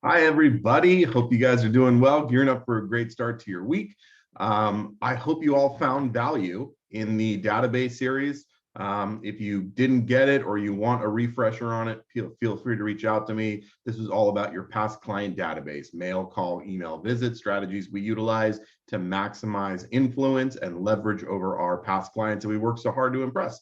Hi, everybody. Hope you guys are doing well, gearing up for a great start to your week. I hope you all found value in the database series. If you didn't get it or you want a refresher on it, feel free to reach out to me. This is all about your past client database, mail, call, email, visit strategies we utilize to maximize influence and leverage over our past clients that we work so hard to impress.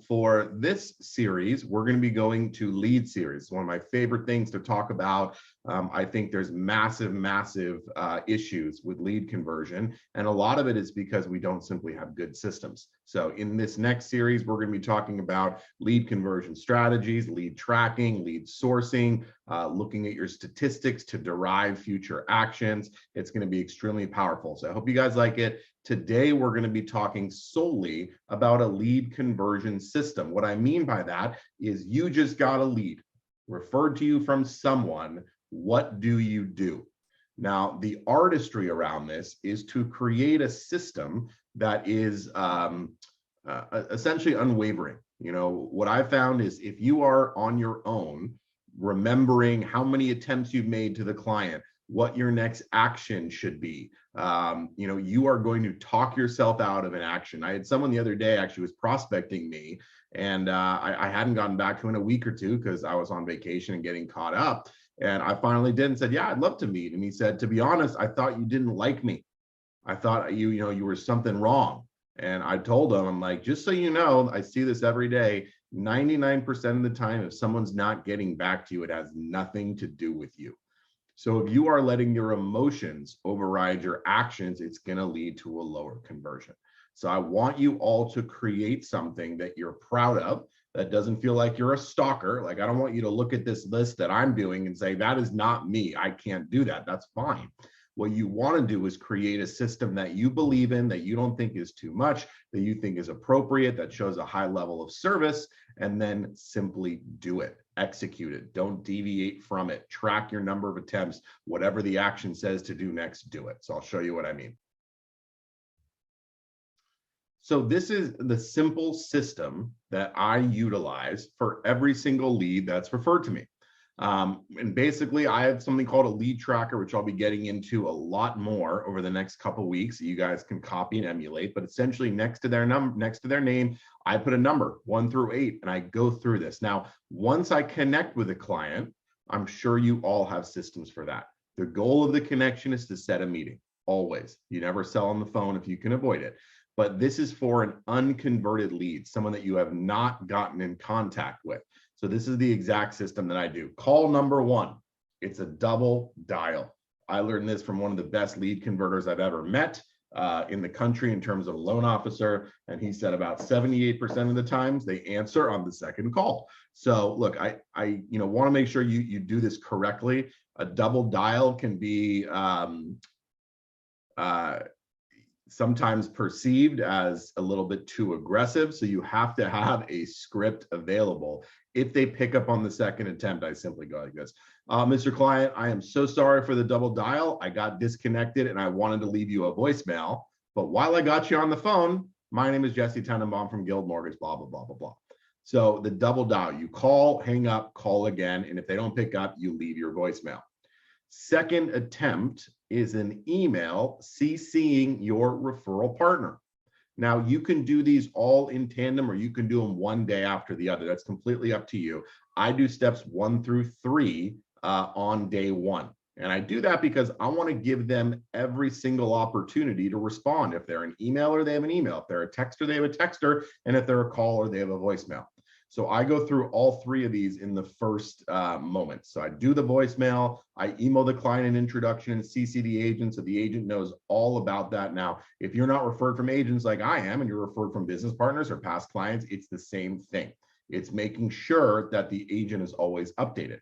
For this series, we're going to be going to lead series. One of my favorite things to talk about. I think there's massive issues with lead conversion, and a lot of it is because we don't simply have good systems. So in this next series, we're going to be talking about lead conversion strategies, lead tracking, lead sourcing, looking at your statistics to derive future actions. It's going to be extremely powerful. So I hope you guys like it. Today, we're going to be talking solely about a lead conversion system. What I mean by that is you just got a lead referred to you from someone. What do you do? Now, the artistry around this is to create a system that is essentially unwavering. You know, what I found is if you are on your own, remembering how many attempts you've made to the client, what your next action should be. You are going to talk yourself out of an action. I had someone the other day actually was prospecting me, and I hadn't gotten back to him in a week or two because I was on vacation and getting caught up. And I finally did and said, yeah, I'd love to meet. And he said, to be honest, I thought you didn't like me. I thought you were something wrong. And I told him, I'm like, just so you know, I see this every day. 99% of the time, if someone's not getting back to you, it has nothing to do with you. So if you are letting your emotions override your actions, it's going to lead to a lower conversion. So I want you all to create something that you're proud of, that doesn't feel like you're a stalker. Like, I don't want you to look at this list that I'm doing and say, that is not me. I can't do that. That's fine. What you want to do is create a system that you believe in, that you don't think is too much, that you think is appropriate, that shows a high level of service, and then simply do it. Execute it. Don't deviate from it. Track your number of attempts. Whatever the action says to do next, do it. So I'll show you what I mean. So this is the simple system that I utilize for every single lead that's referred to me. And basically, I have something called a lead tracker, which I'll be getting into a lot more over the next couple of weeks. So you guys can copy and emulate. But essentially, next to their name, I put a number 1 through 8, and I go through this. Now, once I connect with a client, I'm sure you all have systems for that. The goal of the connection is to set a meeting. Always. You never sell on the phone if you can avoid it. But this is for an unconverted lead, someone that you have not gotten in contact with. So this is the exact system that I do. Call number 1, it's a double dial. I learned this from one of the best lead converters I've ever met in the country in terms of a loan officer. And he said about 78% of the times they answer on the second call. So look, I want to make sure you do this correctly. A double dial can be sometimes perceived as a little bit too aggressive. So you have to have a script available. If they pick up on the second attempt, I simply go like this. Mr. Client, I am so sorry for the double dial. I got disconnected and I wanted to leave you a voicemail. But while I got you on the phone, my name is Jesse Tenenbaum from Guild Mortgage, blah, blah, blah, blah, blah. So the double dial, you call, hang up, call again. And if they don't pick up, you leave your voicemail. Second attempt is an email CCing your referral partner. Now, you can do these all in tandem, or you can do them one day after the other. That's completely up to you. I do steps 1 through 3 on day 1. And I do that because I want to give them every single opportunity to respond. If they're an emailer, they have an email. If they're a texter, they have a texter. And if they're a caller, they have a voicemail. So I go through all 3 of these in the first moment. So I do the voicemail, I email the client an introduction and CC the agent so the agent knows all about that. Now, if you're not referred from agents like I am and you're referred from business partners or past clients, it's the same thing. It's making sure that the agent is always updated.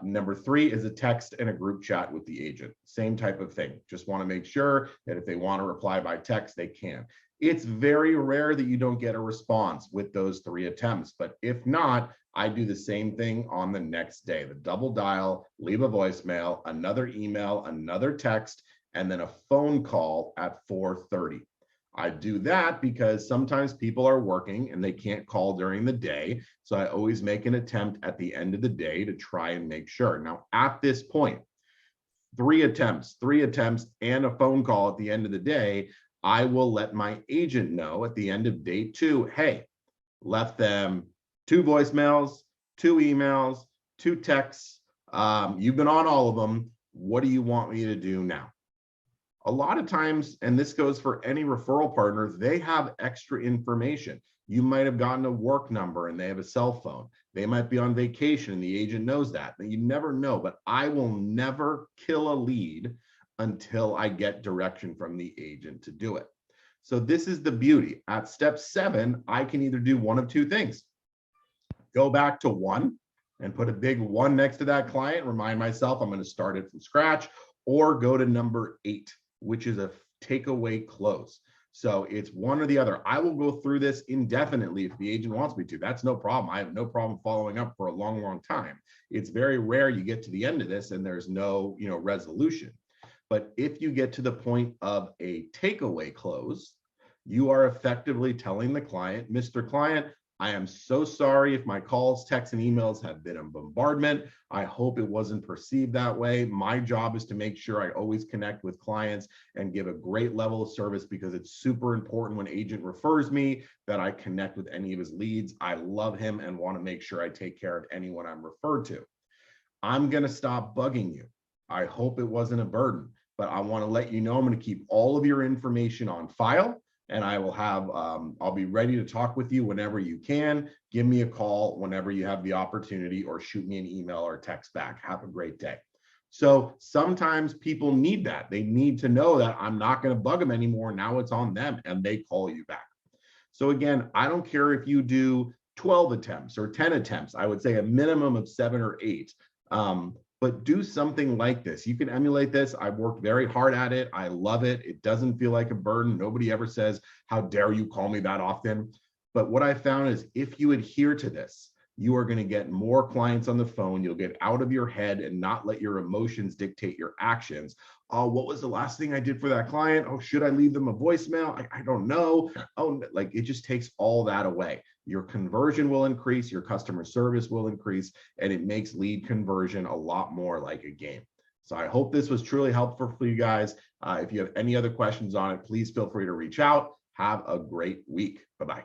Number 3 is a text and a group chat with the agent. Same type of thing. Just want to make sure that if they want to reply by text, they can. It's very rare that you don't get a response with those 3 attempts. But if not, I do the same thing on the next day. The double dial, leave a voicemail, another email, another text, and then a phone call at 4:30. I do that because sometimes people are working and they can't call during the day. So I always make an attempt at the end of the day to try and make sure. Now, at this point, three attempts, and a phone call at the end of the day, I will let my agent know at the end of day 2, hey, left them 2 voicemails, 2 emails, 2 texts. You've been on all of them. What do you want me to do now? A lot of times, and this goes for any referral partner, they have extra information. You might have gotten a work number and they have a cell phone. They might be on vacation and the agent knows that. You never know, but I will never kill a lead until I get direction from the agent to do it. So this is the beauty. At step 7, I can either do one of 2 things. Go back to 1 and put a big 1 next to that client, remind myself I'm going to start it from scratch, or go to number 8, which is a takeaway close. So it's one or the other. I will go through this indefinitely if the agent wants me to. That's no problem. I have no problem following up for a long, long time. It's very rare you get to the end of this and there's no, resolution. But if you get to the point of a takeaway close, you are effectively telling the client, Mr. Client, I am so sorry if my calls, texts, and emails have been a bombardment. I hope it wasn't perceived that way. My job is to make sure I always connect with clients and give a great level of service, because it's super important when agent refers me that I connect with any of his leads. I love him and want to make sure I take care of anyone I'm referred to. I'm going to stop bugging you. I hope it wasn't a burden, but I want to let you know I'm going to keep all of your information on file. And I will have, I'll be ready to talk with you whenever you can. Give me a call whenever you have the opportunity, or shoot me an email or text back. Have a great day. So sometimes people need that. They need to know that I'm not going to bug them anymore. Now it's on them, and they call you back. So again, I don't care if you do 12 attempts or 10 attempts. I would say a minimum of 7 or 8. But do something like this. You can emulate this. I've worked very hard at it. I love it. It doesn't feel like a burden. Nobody ever says, how dare you call me that often? But what I found is if you adhere to this, you are going to get more clients on the phone. You'll get out of your head and not let your emotions dictate your actions. Oh, what was the last thing I did for that client? Oh, should I leave them a voicemail? I don't know. Oh, like, it just takes all that away. Your conversion will increase, your customer service will increase, and it makes lead conversion a lot more like a game. So I hope this was truly helpful for you guys. If you have any other questions on it, please feel free to reach out. Have a great week. Bye-bye.